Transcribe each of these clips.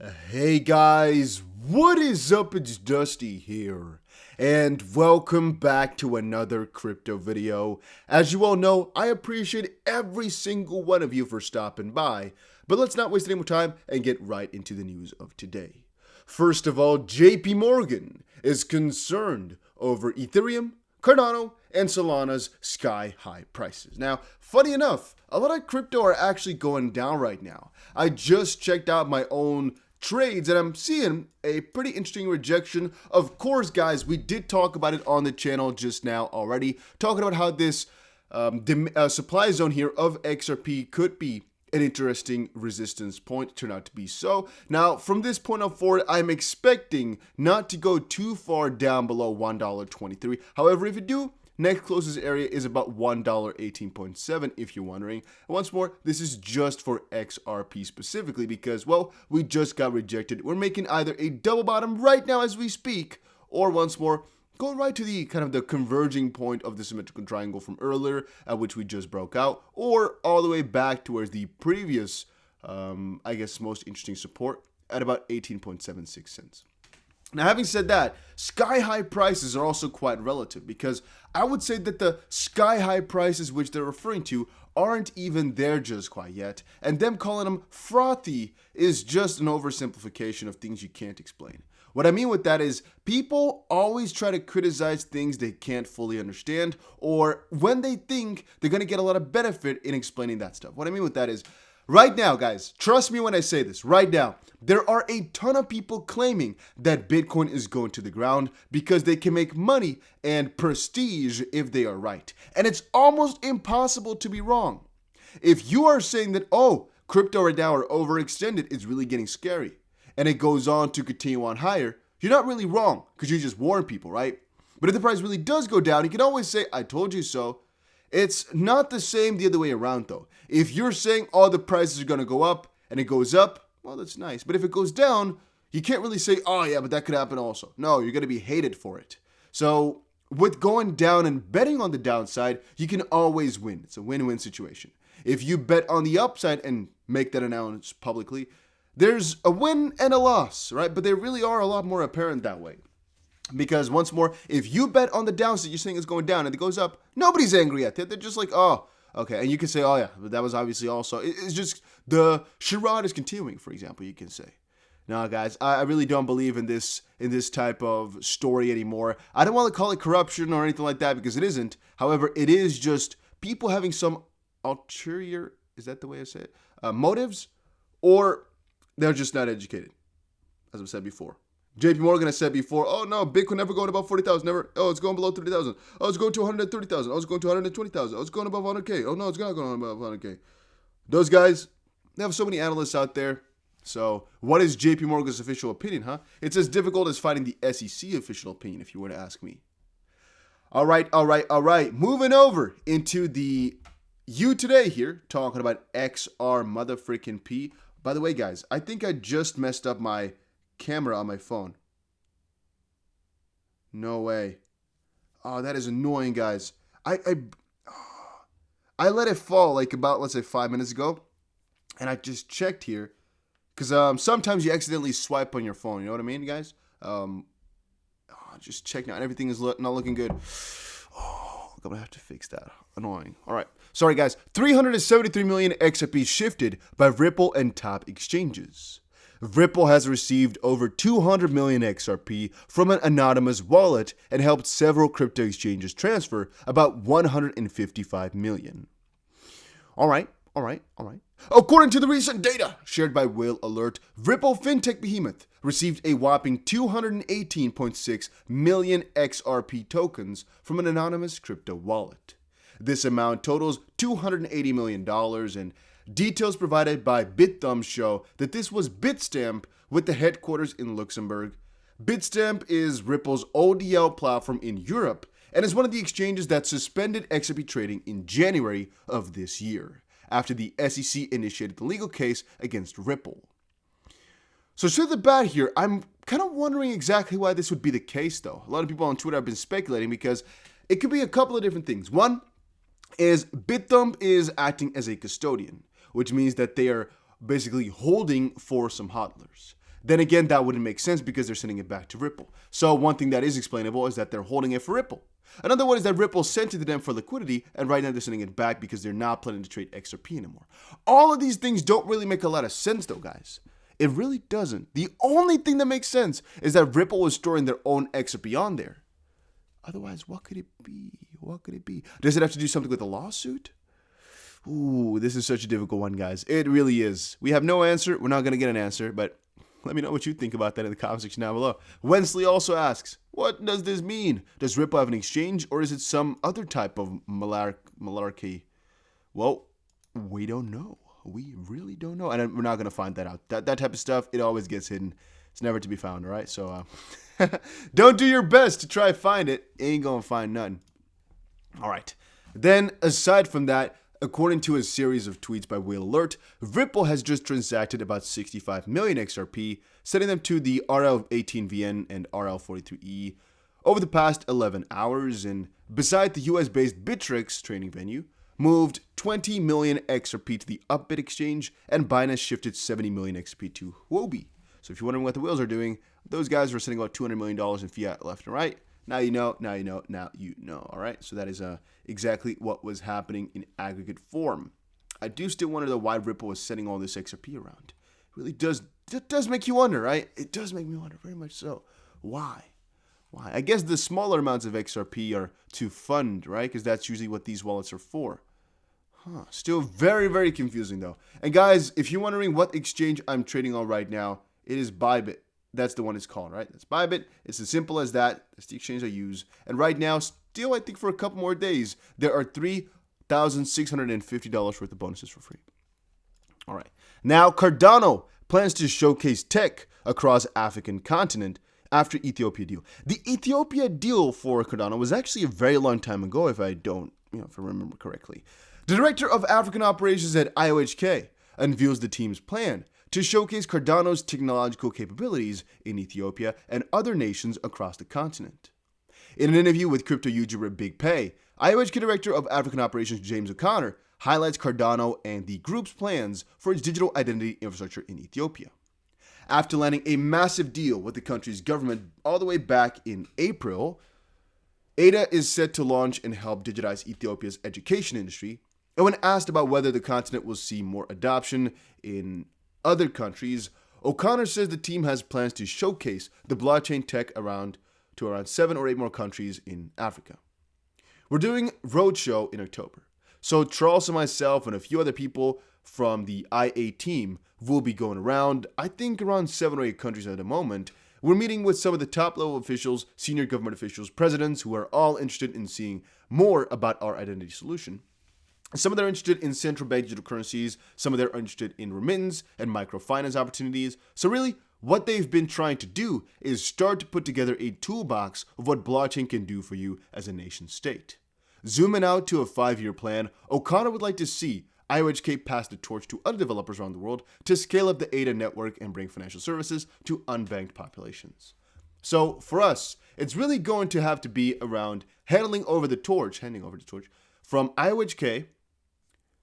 Hey guys, what is up? It's Dusty here, and welcome back to another crypto video. As you all know, I appreciate every single one of you for stopping by, but let's not waste any more time and get right into the news of today. First of all, Jpmorgan is concerned over Ethereum, Cardano, and Solana's sky-high prices. Now, funny enough, a lot of crypto are actually going down right now. I just checked out my own trades and I'm seeing a pretty interesting rejection. Of course, guys, we did talk about it on the channel just now already, talking about how this supply zone here of XRP could be an interesting resistance point. Turned out to be so. Now, from this point on forward, I'm expecting not to go too far down below $1.23. However, if you do, next closest area is about $1.18.7 if you're wondering. And once more, this is just for XRP specifically because, well, we just got rejected. We're making either a double bottom right now as we speak, or once more, going right to the kind of the converging point of the symmetrical triangle from earlier, at which we just broke out, or all the way back towards the previous, I guess, most interesting support at about 18.76 cents. Now, having said that, sky-high prices are also quite relative because I would say that the sky-high prices which they're referring to aren't even there just quite yet, and them calling them frothy is just an oversimplification of things you can't explain. What I mean with that is people always try to criticize things they can't fully understand, or when they think they're going to get a lot of benefit in explaining that stuff. What I mean with that is, right now, guys, trust me when I say this, right now, there are a ton of people claiming that Bitcoin is going to the ground because they can make money and prestige if they are right. And it's almost impossible to be wrong. If you are saying that, oh, crypto right now are overextended, it's really getting scary, and it goes on to continue on higher, you're not really wrong because you just warn people, right? But if the price really does go down, you can always say, I told you so. It's not the same the other way around, though. If you're saying all the prices are going to go up and it goes up, well, that's nice. But if it goes down, you can't really say, oh, yeah, but that could happen also. No, you're going to be hated for it. So with going down and betting on the downside, you can always win. It's a win-win situation. If you bet on the upside and make that announced publicly, there's a win and a loss, right? But they really are a lot more apparent that way. Because once more, if you bet on the downside, you're saying it's going down and it goes up, nobody's angry at that. They're just like, oh, okay. And you can say, oh yeah, but that was obviously also, it's just the charade is continuing, for example, you can say. Now, guys, I really don't believe in this type of story anymore. I don't want to call it corruption or anything like that because it isn't. However, it is just people having some ulterior, is that the way I say it? Motives, or they're just not educated, as I've said before. Jpmorgan has said before, oh no, Bitcoin never going above 40,000, never. Oh, it's going below 30,000. Oh, it's going to 130,000. Oh, it's going to 120,000. Oh, it's going above 100K. Oh no, it's not going above 100K. Those guys, they have so many analysts out there. So what is Jpmorgan's official opinion, huh? It's as difficult as finding the SEC official opinion, if you were to ask me. All right. Moving over into the U today here, talking about XR motherfreaking P. By the way, guys, I think I just messed up my camera on my phone. No way. Oh, that is annoying, guys. I let it fall like about, let's say, 5 minutes ago, and I just checked here because sometimes you accidentally swipe on your phone. You know what I mean, guys? Just check now, and everything is not looking good. Oh, I'm gonna have to fix that. Annoying. All right. Sorry, guys. 373 million XRP shifted by Ripple and top exchanges. Ripple has received over 200 million XRP from an anonymous wallet and helped several crypto exchanges transfer about 155 million. All right. According to the recent data shared by Will Alert, Ripple fintech behemoth received a whopping 218.6 million XRP tokens from an anonymous crypto wallet. This amount totals $280 million, and details provided by BitThumb show that this was Bitstamp with the headquarters in Luxembourg. Bitstamp is Ripple's ODL platform in Europe and is one of the exchanges that suspended XRP trading in January of this year, after the SEC initiated the legal case against Ripple. So straight off the bat here, I'm kind of wondering exactly why this would be the case, though. A lot of people on Twitter have been speculating because it could be a couple of different things. One is BitThumb is acting as a custodian, which means that they are basically holding for some hodlers. Then again, that wouldn't make sense because they're sending it back to Ripple. So one thing that is explainable is that they're holding it for Ripple. Another one is that Ripple sent it to them for liquidity, and right now they're sending it back because they're not planning to trade XRP anymore. All of these things don't really make a lot of sense though, guys. It really doesn't. The only thing that makes sense is that Ripple is storing their own XRP on there. Otherwise, what could it be? What could it be? Does it have to do something with a lawsuit? Ooh, this is such a difficult one, guys. It really is. We have no answer. We're not going to get an answer, but let me know what you think about that in the comment section down below. Wensley also asks, what does this mean? Does Ripple have an exchange, or is it some other type of malarkey? Well, we don't know. We really don't know, and we're not going to find that out. That type of stuff, it always gets hidden. It's never to be found, all right? So don't do your best to try to find it. Ain't going to find nothing. All right. Then, aside from that, according to a series of tweets by Whale Alert, Ripple has just transacted about 65 million XRP, sending them to the RL18VN and RL43E over the past 11 hours, and beside the US-based BITRUE trading venue, moved 20 million XRP to the Upbit exchange, and Binance shifted 70 million XRP to Huobi. So if you're wondering what the whales are doing, those guys are sending about $200 million in fiat left and right. Now you know, now you know, now you know, all right? So that is exactly what was happening in aggregate form. I do still wonder though why Ripple is sending all this XRP around. It really does make you wonder, right? It does make me wonder, very much so. Why? Why? I guess the smaller amounts of XRP are to fund, right? Because that's usually what these wallets are for. Still very, very confusing though. And guys, if you're wondering what exchange I'm trading on right now, it is Bybit. That's the one it's called, right? That's Bybit. It's as simple as that. That's the exchange I use. And right now, still, I think for a couple more days, there are $3,650 worth of bonuses for free. All right. Now, Cardano plans to showcase tech across African continent after Ethiopia deal. The Ethiopia deal for Cardano was actually a very long time ago, if I remember correctly. The director of African operations at IOHK unveils the team's plan to showcase Cardano's technological capabilities in Ethiopia and other nations across the continent. In an interview with crypto YouTuber Big Pay, IOHK Director of African Operations James O'Connor highlights Cardano and the group's plans for its digital identity infrastructure in Ethiopia. After landing a massive deal with the country's government all the way back in April, ADA is set to launch and help digitize Ethiopia's education industry. And when asked about whether the continent will see more adoption in other countries, O'Connor says the team has plans to showcase the blockchain tech around 7 or 8 more countries in Africa. We're doing roadshow in October, so Charles and myself and a few other people from the IA team will be going around, I think around 7 or 8 countries at the moment. We're meeting with some of the top level officials, senior government officials, presidents who are all interested in seeing more about our identity solution. Some of them are interested in central bank digital currencies, some of them are interested in remittance and microfinance opportunities. So really, what they've been trying to do is start to put together a toolbox of what blockchain can do for you as a nation state. Zooming out to a 5-year plan, O'Connor would like to see IOHK pass the torch to other developers around the world to scale up the ADA network and bring financial services to unbanked populations. So for us, it's really going to have to be around handing over the torch from IOHK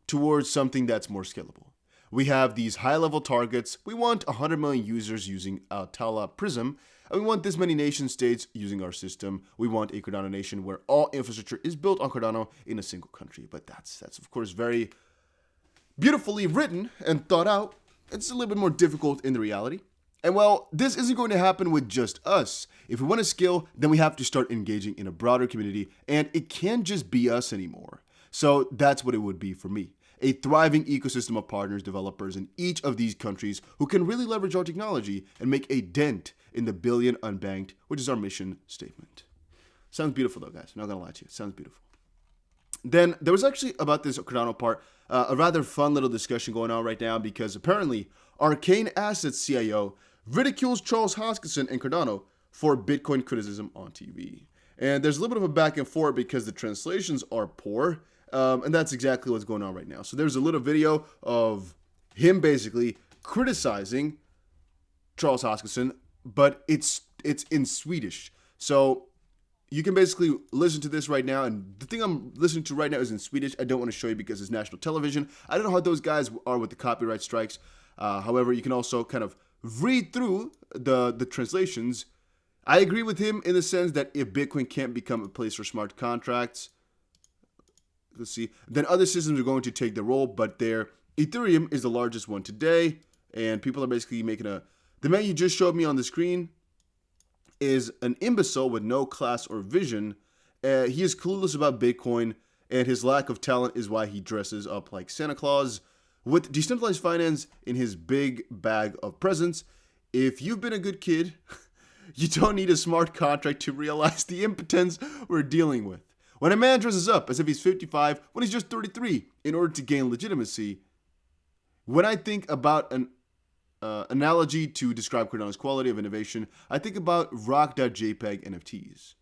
towards something that's more scalable. We have these high-level targets. We want 100 million users using Altala Prism, and we want this many nation states using our system. We want a Cardano nation where all infrastructure is built on Cardano in a single country. But that's of course very beautifully written and thought out. It's a little bit more difficult in the reality. And well, this isn't going to happen with just us. If we want to scale, then we have to start engaging in a broader community, and it can't just be us anymore. So that's what it would be for me. A thriving ecosystem of partners, developers in each of these countries who can really leverage our technology and make a dent in the billion unbanked, which is our mission statement. Sounds beautiful though, guys. I'm not going to lie to you. It sounds beautiful. Then there was actually about this Cardano part, a rather fun little discussion going on right now because apparently Arcane Assets CIO ridicules Charles Hoskinson and Cardano for Bitcoin criticism on TV. And there's a little bit of a back and forth because the translations are poor. And that's exactly what's going on right now. So there's a little video of him basically criticizing Charles Hoskinson, but it's in Swedish. So you can basically listen to this right now. And the thing I'm listening to right now is in Swedish. I don't want to show you because it's national television. I don't know how those guys are with the copyright strikes. However, you can also kind of read through the translations, I agree with him in the sense that if Bitcoin can't become a place for smart contracts, let's see, then other systems are going to take the role, but their Ethereum is the largest one today, and people are basically making the man you just showed me on the screen is an imbecile with no class or vision. He is clueless about Bitcoin, and his lack of talent is why he dresses up like Santa Claus with decentralized finance in his big bag of presents. If you've been a good kid, you don't need a smart contract to realize the impotence we're dealing with. When a man dresses up as if he's 55 when he's just 33 in order to gain legitimacy, when I think about an analogy to describe Cardano's quality of innovation, I think about rock.jpg NFTs.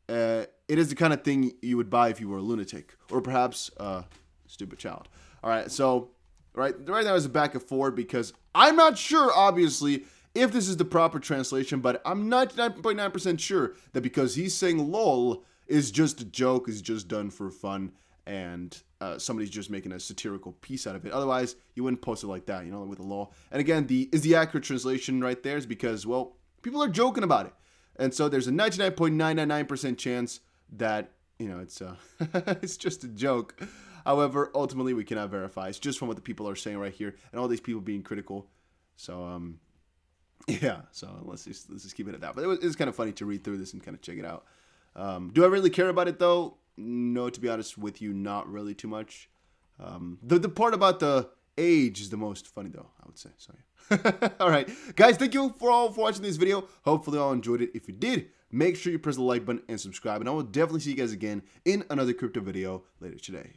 It is the kind of thing you would buy if you were a lunatic, or perhaps a stupid child. All right, so right now is a back and forth because I'm not sure, obviously, if this is the proper translation, but I'm 99.9% sure that because he's saying lol is just a joke, is just done for fun, and somebody's just making a satirical piece out of it. Otherwise, you wouldn't post it like that, with a lol. And again, the accurate translation right there is because, well, people are joking about it. And so there's a 99.999% chance that, it's it's just a joke. However, ultimately, we cannot verify. It's just from what the people are saying right here, and all these people being critical. So, yeah, so let's just keep it at that. But it was kind of funny to read through this and kind of check it out. Do I really care about it, though? No, to be honest with you, not really too much. The part about the age is the most funny, though, I would say. So, yeah. All right, guys, thank you for watching this video. Hopefully, you all enjoyed it. If you did, make sure you press the like button and subscribe. And I will definitely see you guys again in another crypto video later today.